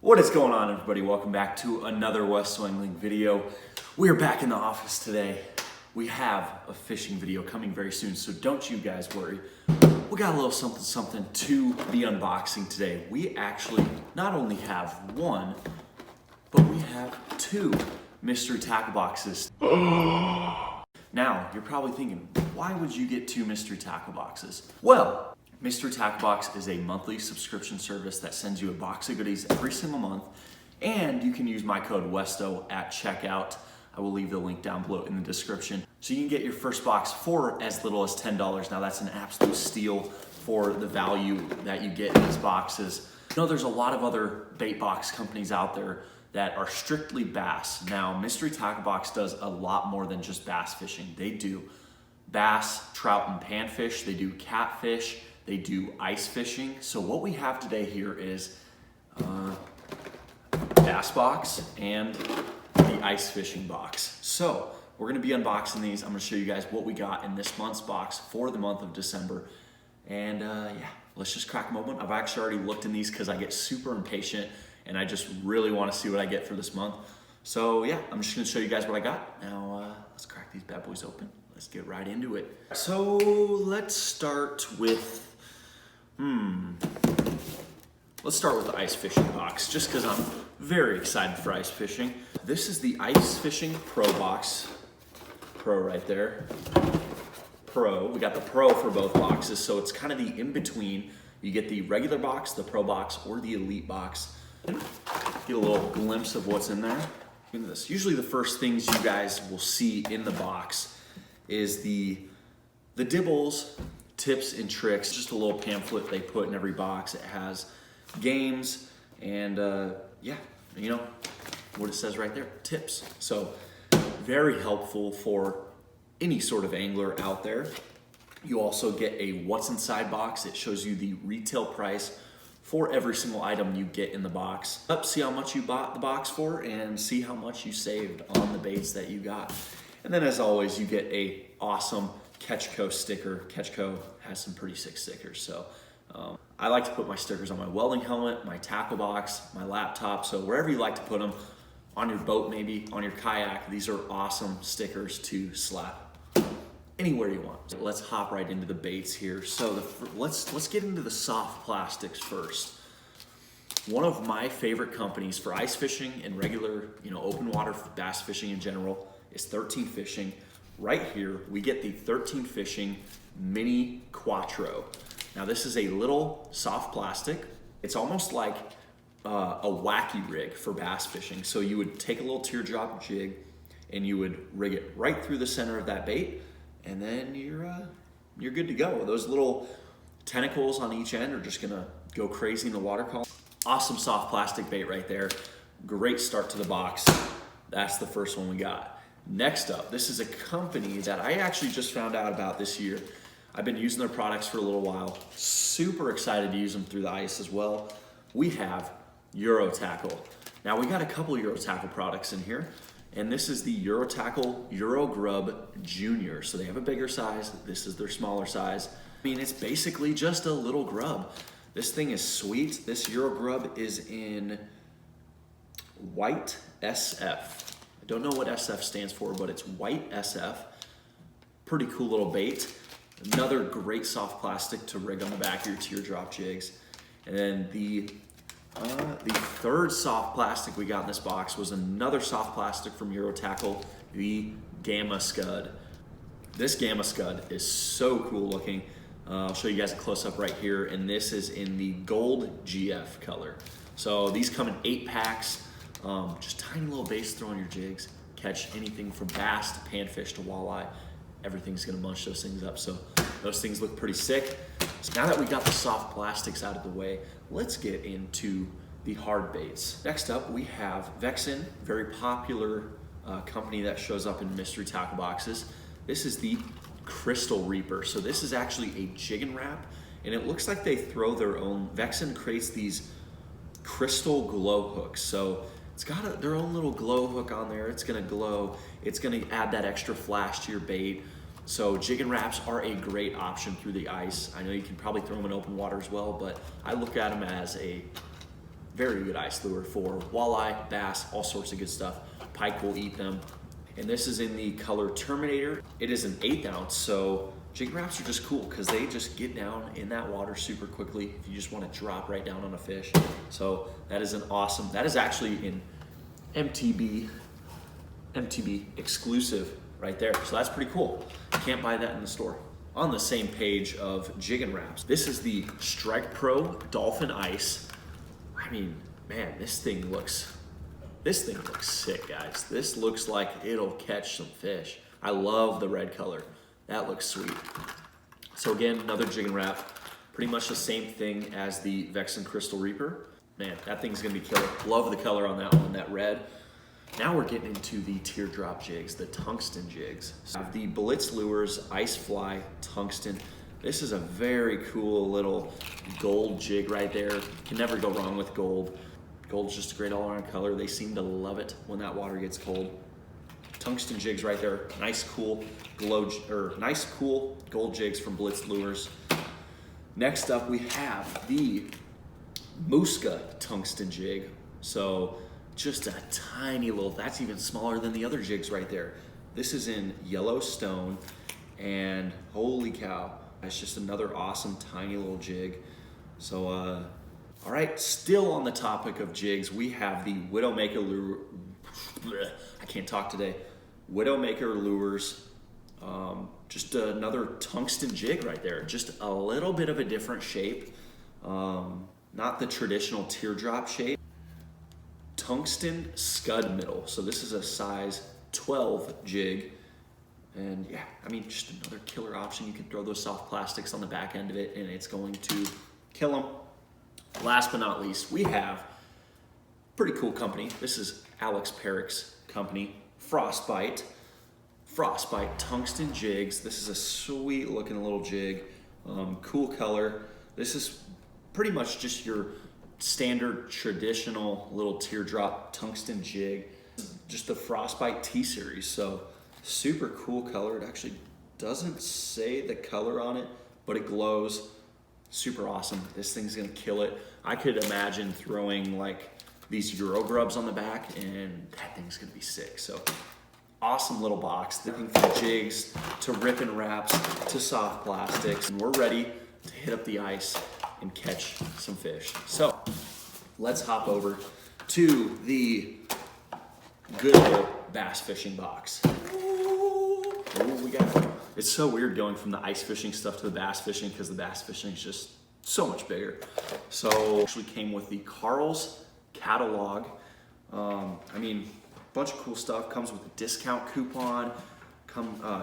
What is going on, everybody? Welcome back to another WESTO Angling video. We are back in the office today. We have a fishing video coming very soon, so don't you guys worry. We got a little something to be unboxing today. We actually not only have one, but we have two mystery tackle boxes. Now, you're probably thinking, why would you get two mystery tackle boxes? Well, Mystery Tackle Box is a monthly subscription service that sends you a box of goodies every single month, and you can use my code WESTO at checkout. I will leave the link down below in the description. So you can get your first box for as little as $10. Now that's an absolute steal for the value that you get in these boxes. You know, there's a lot of other bait box companies out there that are strictly bass. Now, Mystery Tackle Box does a lot more than just bass fishing. They do bass, trout, and panfish. They do catfish. They do ice fishing. So what we have today here is bass box and the ice fishing box. So we're gonna be unboxing these. I'm gonna show you guys what we got in this month's box for the month of December. And yeah, let's just crack them open. I've actually already looked in these because I get super impatient and I just really wanna see what I get for this month. So yeah, I'm just gonna show you guys what I got. Now let's crack these bad boys open. Let's get right into it. So let's start with let's start with the ice fishing box, just because I'm very excited for ice fishing. This is the Ice Fishing Pro box. Pro right there. Pro. We got the Pro for both boxes, so it's kind of the in-between. You get the regular box, the Pro box, or the Elite box. Get a little glimpse of what's in there. Look at this. Usually the first things you guys will see in the box is the dibbles, tips and tricks, just a little pamphlet they put in every box. It has games and yeah, you know what it says right there, tips. So very helpful for any sort of angler out there. You also get a what's inside box. It shows you the retail price for every single item you get in the box. See how much you bought the box for and see how much you saved on the baits that you got. And then as always, you get a awesome Quattro sticker. Quattro has some pretty sick stickers. So I like to put my stickers on my welding helmet, my tackle box, my laptop. So wherever you like to put them, on your boat maybe, on your kayak, these are awesome stickers to slap anywhere you want. So let's hop right into the baits here. So let's get into the soft plastics first. One of my favorite companies for ice fishing and regular, open water bass fishing in general is 13 Fishing. Right here, we get the 13 Fishing Mini Quattro. Now this is a little soft plastic. It's almost like a wacky rig for bass fishing. So you would take a little teardrop jig and you would rig it right through the center of that bait, and then you're good to go. Those little tentacles on each end are just gonna go crazy in the water column. Awesome soft plastic bait right there. Great start to the box. That's the first one we got. Next up, this is a company that I actually just found out about this year. I've been using their products for a little while. Super excited to use them through the ice as well. We have Euro Tackle. Now we got a couple Euro Tackle products in here, and this is the Euro Tackle Euro Grub Junior. So they have a bigger size. This is their smaller size. I mean, it's basically just a little grub. This thing is sweet. This Euro Grub is in white SF. Don't know what SF stands for, but it's white SF. Pretty cool little bait. Another great soft plastic to rig on the back of your teardrop jigs. And then the third soft plastic we got in this box was another soft plastic from Euro Tackle, the Gamma Scud. This Gamma Scud is so cool looking. I'll show you guys a close up right here, and this is in the gold GF color. So these come in 8 packs. Just tiny little baits to throw on your jigs. Catch anything from bass to panfish to walleye. Everything's gonna munch those things up. So those things look pretty sick. So now that we got the soft plastics out of the way, let's get into the hard baits. Next up, we have Vexen, very popular company that shows up in mystery tackle boxes. This is the Crystal Reaper. So this is actually a jig and wrap, and it looks like they throw their own. Vexen creates these crystal glow hooks. So it's got their own little glow hook on there. It's gonna glow. It's gonna add that extra flash to your bait. So jig and wraps are a great option through the ice. I know you can probably throw them in open water as well, but I look at them as a very good ice lure for walleye, bass, all sorts of good stuff. Pike will eat them. And this is in the color Terminator. It is an 1/8 ounce, so jig wraps are just cool because they just get down in that water super quickly if you just want to drop right down on a fish. So that is an awesome, that is actually in MTB exclusive right there. So that's pretty cool. You can't buy that in the store. On the same page of jig and wraps, this is the Strike Pro Dolphin Ice. I mean, man, this thing looks sick, guys. This looks like it'll catch some fish. I love the red color. That looks sweet. So again, another jig and wrap. Pretty much the same thing as the Vexen Crystal Reaper. Man, that thing's gonna be killer. Love the color on that one, that red. Now we're getting into the Teardrop Jigs, the tungsten jigs. So the Blitz Lures Ice Fly Tungsten. This is a very cool little gold jig right there. Can never go wrong with gold. Gold's just a great all-around color. They seem to love it when that water gets cold. Tungsten jigs right there. Nice cool gold jigs from Blitz Lures. Next up we have the Muska Tungsten Jig. So just a tiny little, that's even smaller than the other jigs right there. This is in Yellowstone, and holy cow, that's just another awesome tiny little jig. So all right, still on the topic of jigs, we have the Widowmaker Lure, I can't talk today. Widowmaker Lures, just another tungsten jig right there. Just a little bit of a different shape. Not the traditional teardrop shape. Tungsten Scud middle. So this is a size 12 jig. And yeah, I mean, just another killer option. You can throw those soft plastics on the back end of it and it's going to kill them. Last but not least, we have pretty cool company. This is Alex Perrick's company, Frostbite. Frostbite Tungsten Jigs. This is a sweet looking little jig. Cool color. This is pretty much just your standard traditional little teardrop tungsten jig. Just the Frostbite T-Series. So super cool color. It actually doesn't say the color on it, but it glows. Super awesome. This thing's gonna kill it. I could imagine throwing like these Euro Grubs on the back and that thing's gonna be sick. So awesome little box. Looking for jigs to rip and wraps to soft plastics. And we're ready to hit up the ice and catch some fish. So let's hop over to the good old bass fishing box. Ooh, we got it. It's so weird going from the ice fishing stuff to the bass fishing because the bass fishing is just so much bigger. So actually came with the Carl's catalog. I mean, a bunch of cool stuff. Comes with a discount coupon.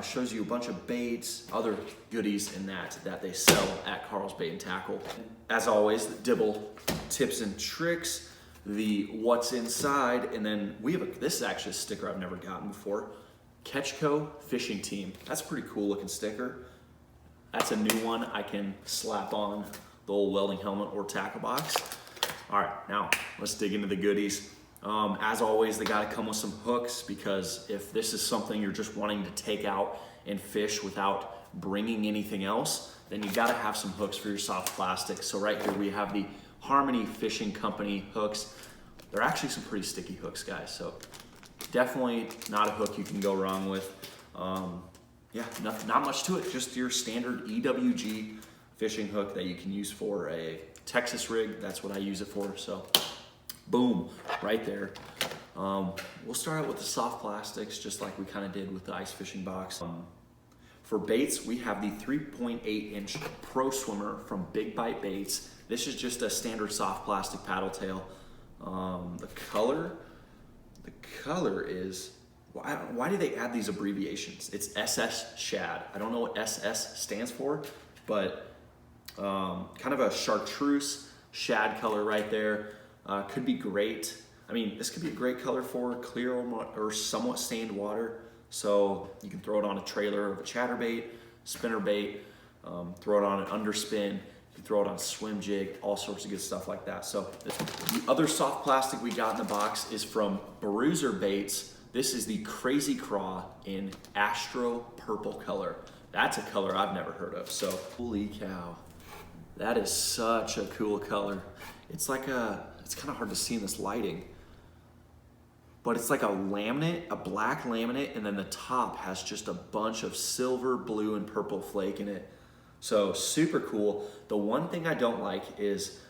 Shows you a bunch of baits, other goodies in that they sell at Carl's Bait and Tackle. As always, the Dibble tips and tricks, the what's inside, and then we have this is actually a sticker I've never gotten before. Ketchco Fishing Team. That's a pretty cool looking sticker. That's a new one I can slap on the old welding helmet or tackle box. All right, now let's dig into the goodies. As always, they gotta come with some hooks because if this is something you're just wanting to take out and fish without bringing anything else, then you gotta have some hooks for your soft plastic. So right here we have the Harmony Fishing Company hooks. They're actually some pretty sticky hooks, guys. So definitely not a hook you can go wrong with. Yeah, not much to it. Just your standard EWG fishing hook that you can use for a Texas rig. That's what I use it for. So boom, right there. We'll start out with the soft plastics, just like we kind of did with the ice fishing box. For baits, we have the 3.8-inch Pro Swimmer from Big Bite Baits. This is just a standard soft plastic paddle tail. The color is, why do they add these abbreviations? It's SS Shad. I don't know what SS stands for, but kind of a chartreuse shad color right there. Could be great. I mean, this could be a great color for clear or somewhat stained water. So you can throw it on a trailer of a chatterbait, spinnerbait, throw it on an underspin, you can throw it on a swim jig, all sorts of good stuff like that. So the other soft plastic we got in the box is from Bruiser Baits. This is the Crazy Craw in Astro Purple color. That's a color I've never heard of. So holy cow, that is such a cool color. It's like it's kind of hard to see in this lighting, but it's like a laminate, a black laminate, and then the top has just a bunch of silver, blue, and purple flake in it. So super cool. The one thing I don't like is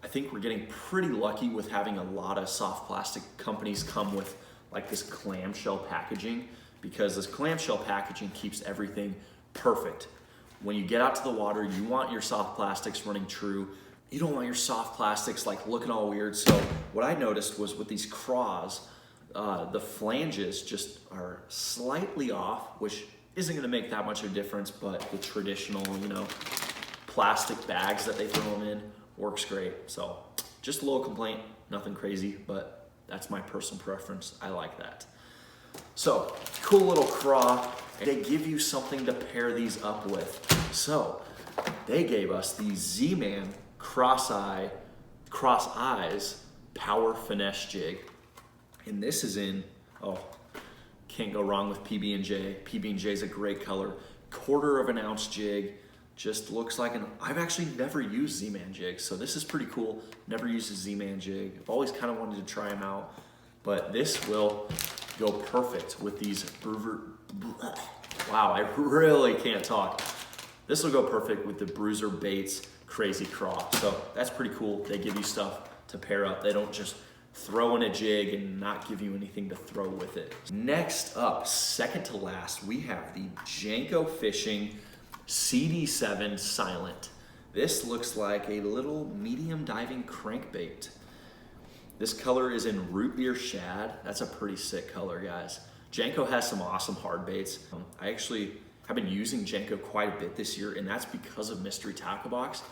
I think we're getting pretty lucky with having a lot of soft plastic companies come with like this clamshell packaging, because this clamshell packaging keeps everything perfect. When you get out to the water, you want your soft plastics running true. You don't want your soft plastics like looking all weird. So what I noticed was with these craws, the flanges just are slightly off, which isn't gonna make that much of a difference, but the traditional, you know, plastic bags that they throw them in works great. So just a little complaint, nothing crazy, but that's my personal preference. I like that. So cool little craw. They give you something to pair these up with. So they gave us the Z-Man Cross Eyes Power Finesse Jig. And this is in, oh, can't go wrong with PB&J. PB&J is a great color. 1/4 of an ounce jig, just looks like I've actually never used Z-Man jigs, so this is pretty cool. Never used a Z-Man jig. I've always kind of wanted to try them out, but this will go perfect with these, wow, I really can't talk. This will go perfect with the Bruiser Baits Crazy Craw. So that's pretty cool. They give you stuff to pair up. They don't just throw in a jig and not give you anything to throw with it. Next up, second to last, we have the Janko Fishing CD7 Silent. This looks like a little medium diving crankbait. This color is in root beer shad. That's a pretty sick color, guys. Janko has some awesome hard baits. I actually have been using Janko quite a bit this year, and that's because of Mystery Tackle Box.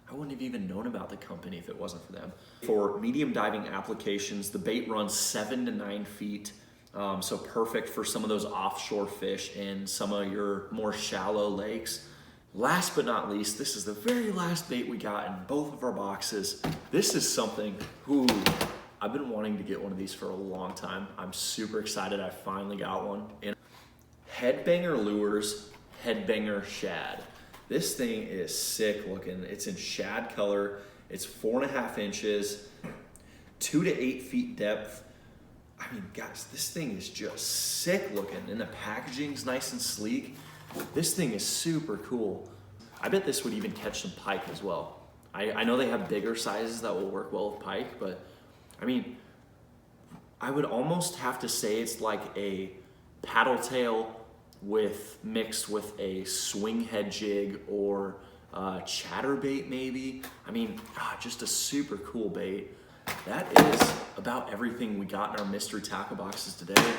I wouldn't have even known about the company if it wasn't for them. For medium diving applications, the bait runs 7 to 9 feet. So perfect for some of those offshore fish and some of your more shallow lakes. Last but not least, this is the very last bait we got in both of our boxes. This is something, ooh, I've been wanting to get one of these for a long time. I'm super excited I finally got one. And Headbanger Lures, Headbanger Shad. This thing is sick looking. It's in shad color. It's 4.5 inches, 2 to 8 feet depth. I mean, guys, this thing is just sick looking, and the packaging's nice and sleek. This thing is super cool. I bet this would even catch some pike as well. I know they have bigger sizes that will work well with pike, but I mean, I would almost have to say it's like a paddle tail mixed with a swing head jig or chatterbait maybe. I mean, just a super cool bait. That is about everything we got in our mystery tackle boxes today.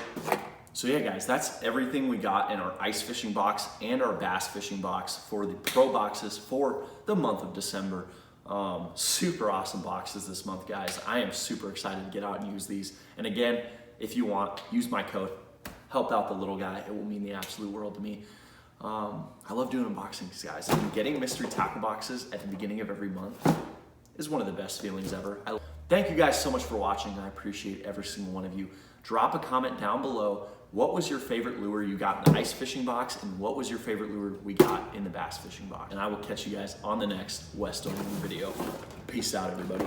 So yeah, guys, that's everything we got in our ice fishing box and our bass fishing box for the pro boxes for the month of December. Super awesome boxes this month, guys. I am super excited to get out and use these. And again, if you want, use my code. Help out the little guy. It will mean the absolute world to me. I love doing unboxings, guys. And getting mystery tackle boxes at the beginning of every month is one of the best feelings ever. Thank you guys so much for watching. I appreciate every single one of you. Drop a comment down below. What was your favorite lure you got in the ice fishing box, and what was your favorite lure we got in the bass fishing box? And I will catch you guys on the next WESTO video. Peace out, everybody.